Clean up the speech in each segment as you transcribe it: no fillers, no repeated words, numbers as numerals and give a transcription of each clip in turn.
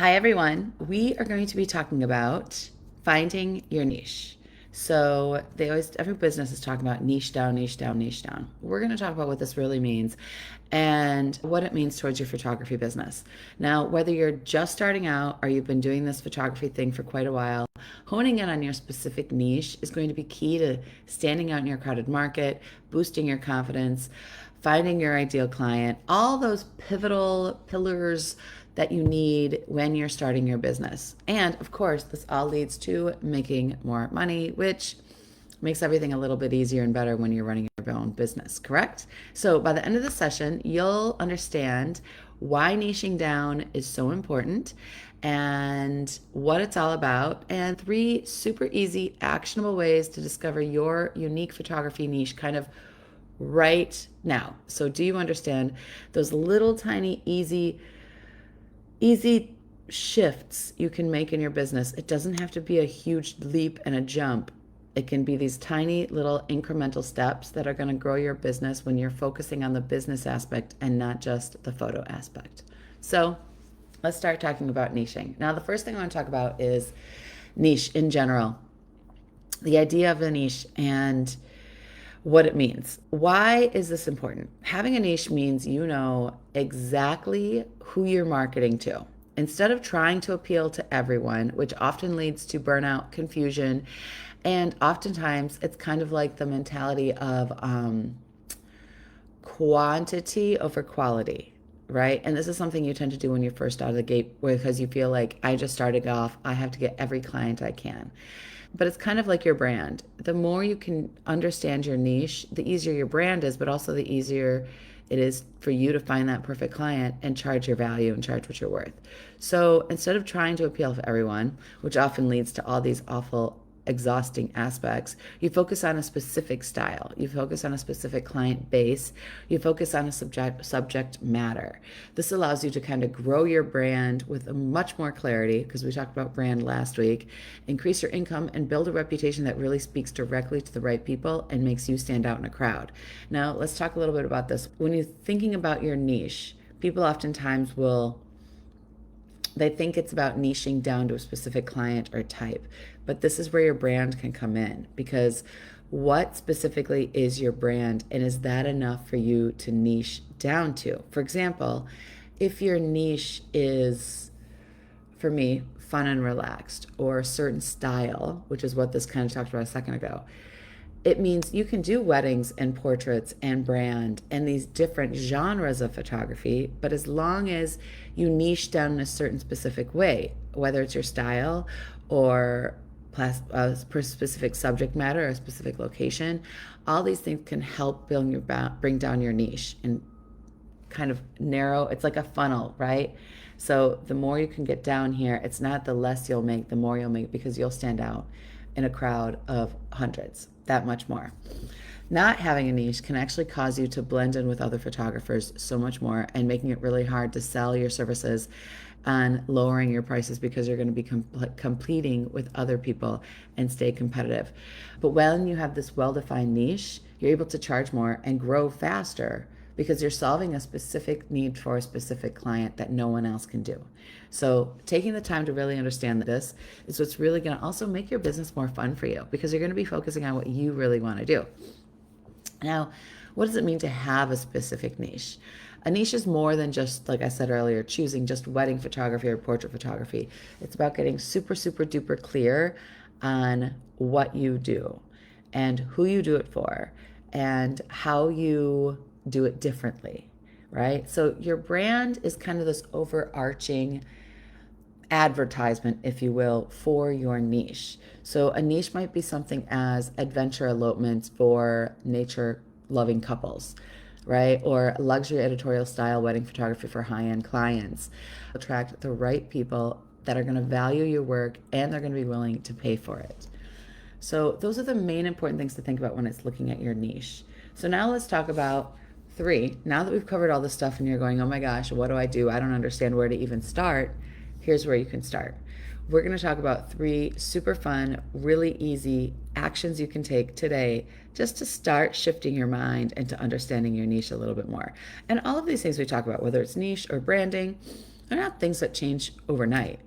Hi, everyone. We are going to be talking about finding your niche. So every business is talking about niche down, niche down, niche down. We're going to talk about what this really means and what it means towards your photography business. Now, whether you're just starting out or you've been doing this photography thing for quite a while, honing in on your specific niche is going to be key to standing out in your crowded market, boosting your confidence, finding your ideal client, all those pivotal pillars that you need when you're starting your business. And of course, this all leads to making more money, which makes everything a little bit easier and better when you're running your own business, correct? So by the end of the session, you'll understand why niching down is so important and what it's all about, and three super easy, actionable ways to discover your unique photography niche kind of right now. So do you understand those little tiny easy shifts you can make in your business? It doesn't have to be a huge leap and a jump. It can be these tiny little incremental steps that are going to grow your business when you're focusing on the business aspect and not just the photo aspect. So let's start talking about niching. Now, the first thing I want to talk about is niche in general, the idea of a niche and what it means. Why is this important? Having a niche means you know exactly who you're marketing to. Instead of trying to appeal to everyone, which often leads to burnout, confusion, and oftentimes it's kind of like the mentality of quantity over quality, right? And this is something you tend to do when you're first out of the gate because you feel like I just started off, I have to get every client I can. But it's kind of like your brand. The more you can understand your niche, the easier your brand is, but also the easier it is for you to find that perfect client and charge your value and charge what you're worth. So instead of trying to appeal to everyone, which often leads to all these awful exhausting aspects, you focus on a specific style, you focus on a specific client base, you focus on a subject matter. This allows you to kind of grow your brand with a much more clarity, because we talked about brand last week, increase your income, and build a reputation that really speaks directly to the right people and makes you stand out in a crowd. Now let's talk a little bit about this. When you're thinking about your niche, people oftentimes they think it's about niching down to a specific client or type. But this is where your brand can come in, because what specifically is your brand, and is that enough for you to niche down to? For example, if your niche is, for me, fun and relaxed, or a certain style, which is what this kind of talked about a second ago, it means you can do weddings and portraits and brand and these different genres of photography, but as long as you niche down in a certain specific way, whether it's your style or a specific subject matter or a specific location, all these things can help bring down your niche and kind of narrow. It's like a funnel, right? So the more you can get down here, it's not the less you'll make, the more you'll make, because you'll stand out in a crowd of hundreds, that much more. Not having a niche can actually cause you to blend in with other photographers so much more, and making it really hard to sell your services and lowering your prices, because you're going to be competing with other people and stay competitive. But when you have this well-defined niche, you're able to charge more and grow faster, because you're solving a specific need for a specific client that no one else can do. So taking the time to really understand this is what's really going to also make your business more fun for you, because you're going to be focusing on what you really want to do. Now, what does it mean to have a specific niche? A niche is more than just, like I said earlier, choosing just wedding photography or portrait photography. It's about getting super, super duper clear on what you do and who you do it for and how you do it differently, right? So your brand is kind of this overarching advertisement, if you will, for your niche. So a niche might be something as adventure elopements for nature loving couples, right? Or luxury editorial style wedding photography for high-end clients. Attract the right people that are going to value your work and they're going to be willing to pay for it. So those are the main important things to think about when it's looking at your niche. So now let's talk about three. Now that we've covered all this stuff and you're going, oh my gosh, what do? I don't understand where to even start. Here's where you can start. We're going to talk about three super fun, really easy actions you can take today just to start shifting your mind into understanding your niche a little bit more. And all of these things we talk about, whether it's niche or branding They're not things that change overnight,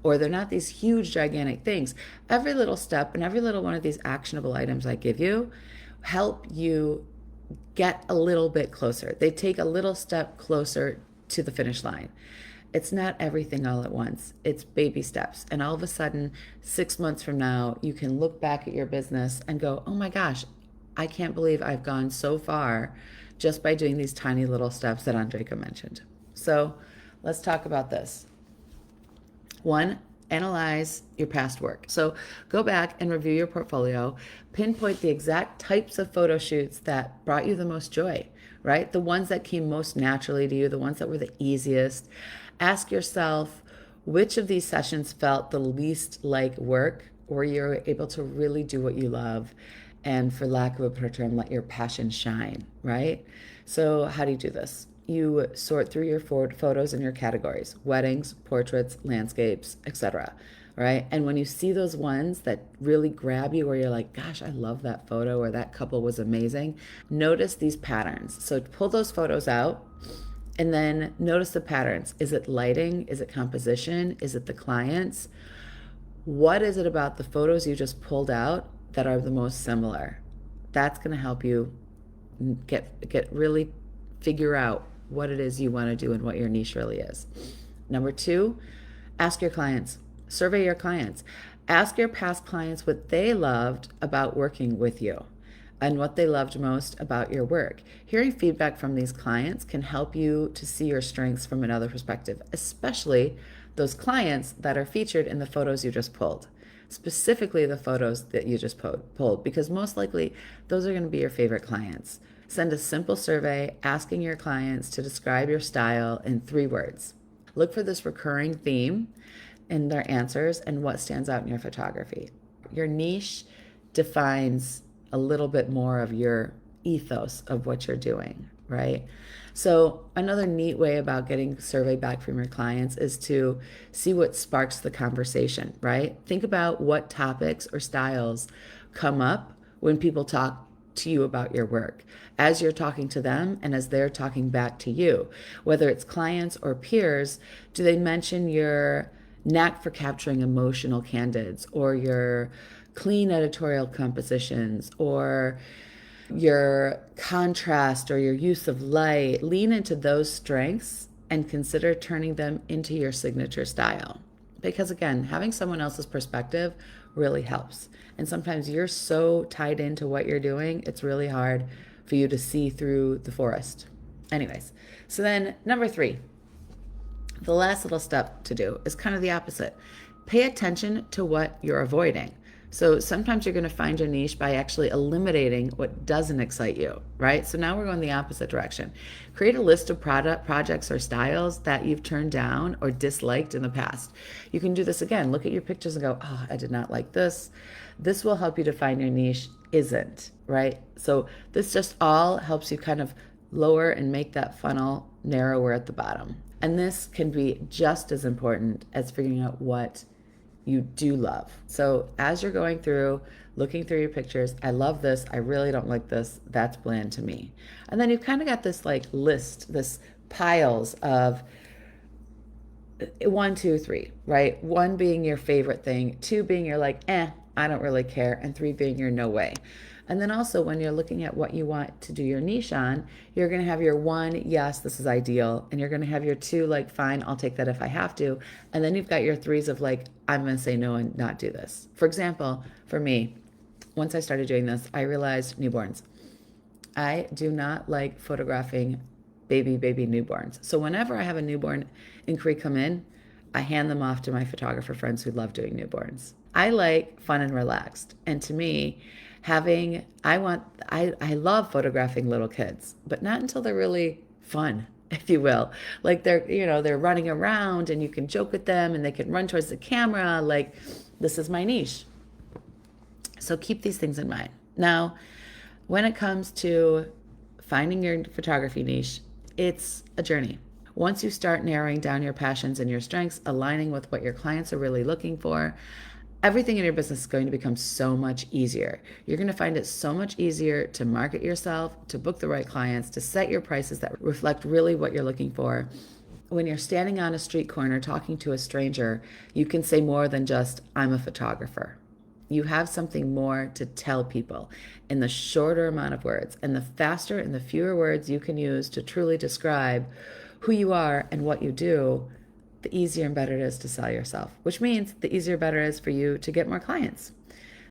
or they're not these huge, gigantic things. Every little step and every little one of these actionable items I give you help you get a little bit closer. They take a little step closer to the finish line. It's not everything all at once. It's baby steps. And all of a sudden, 6 months from now, you can look back at your business and go, oh my gosh, I can't believe I've gone so far just by doing these tiny little steps that Andreka mentioned. So let's talk about this. One, analyze your past work. So go back and review your portfolio, pinpoint the exact types of photo shoots that brought you the most joy, right? The ones that came most naturally to you, the ones that were the easiest. Ask yourself which of these sessions felt the least like work, or you're able to really do what you love and, for lack of a better term, let your passion shine, right? So how do you do this? You sort through your photos in your categories: weddings, portraits, landscapes, etc. Right? And when you see those ones that really grab you, where you're like, gosh, I love that photo, or that couple was amazing, notice these patterns. So pull those photos out and then notice the patterns. Is it lighting? Is it composition? Is it the clients? What is it about the photos you just pulled out that are the most similar? That's going to help you get really figure out what it is you want to do and what your niche really is. Number two, ask your clients. Survey your clients. Ask your past clients what they loved about working with you and what they loved most about your work. Hearing feedback from these clients can help you to see your strengths from another perspective, especially those clients that are featured in the photos you just pulled. Specifically the photos that you just pulled, because most likely those are going to be your favorite clients. Send a simple survey asking your clients to describe your style in 3 words. Look for this recurring theme in their answers and what stands out in your photography. Your niche defines a little bit more of your ethos of what you're doing, right? So another neat way about getting survey back from your clients is to see what sparks the conversation, right? Think about what topics or styles come up when people talk to you about your work, as you're talking to them and as they're talking back to you. Whether it's clients or peers, do they mention your knack for capturing emotional candids, or your clean editorial compositions, or your contrast, or your use of light? Lean into those strengths and consider turning them into your signature style. Because again, having someone else's perspective really helps. And sometimes you're so tied into what you're doing, it's really hard for you to see through the forest. Anyways, so then number 3, the last little step to do is kind of the opposite. Pay attention to what you're avoiding. So sometimes you're going to find your niche by actually eliminating what doesn't excite you, right? So now we're going the opposite direction. Create a list of projects or styles that you've turned down or disliked in the past. You can do this again. Look at your pictures and go, oh, I did not like this. This will help you define your niche isn't, right? So this just all helps you kind of lower and make that funnel narrower at the bottom. And this can be just as important as figuring out what you do love. So as you're going through, looking through your pictures, I love this, I really don't like this, that's bland to me. And then you've kind of got this like list, this piles of 1, 2, 3, right? 1 being your favorite thing, 2 being your like, I don't really care, and 3 being your no way. And then also when you're looking at what you want to do your niche on, you're going to have your 1, yes, this is ideal. And you're going to have your 2, like, fine, I'll take that if I have to. And then you've got your 3s of like, I'm going to say no and not do this. For example, for me, once I started doing this, I realized newborns. I do not like photographing baby newborns. So whenever I have a newborn inquiry come in, I hand them off to my photographer friends who love doing newborns. I like fun and relaxed. And to me, I love photographing little kids, but not until they're really fun, if you will. Like they're running around and you can joke with them and they can run towards the camera. Like, this is my niche. So keep these things in mind. Now, when it comes to finding your photography niche, it's a journey. Once you start narrowing down your passions and your strengths, aligning with what your clients are really looking for, everything in your business is going to become so much easier. You're going to find it so much easier to market yourself, to book the right clients, to set your prices that reflect really what you're looking for. when you're standing on a street corner talking to a stranger, you can say more than just, I'm a photographer. You have something more to tell people in the shorter amount of words. And the faster and the fewer words you can use to truly describe who you are and what you do, the easier and better it is to sell yourself, which means the easier and better it is for you to get more clients.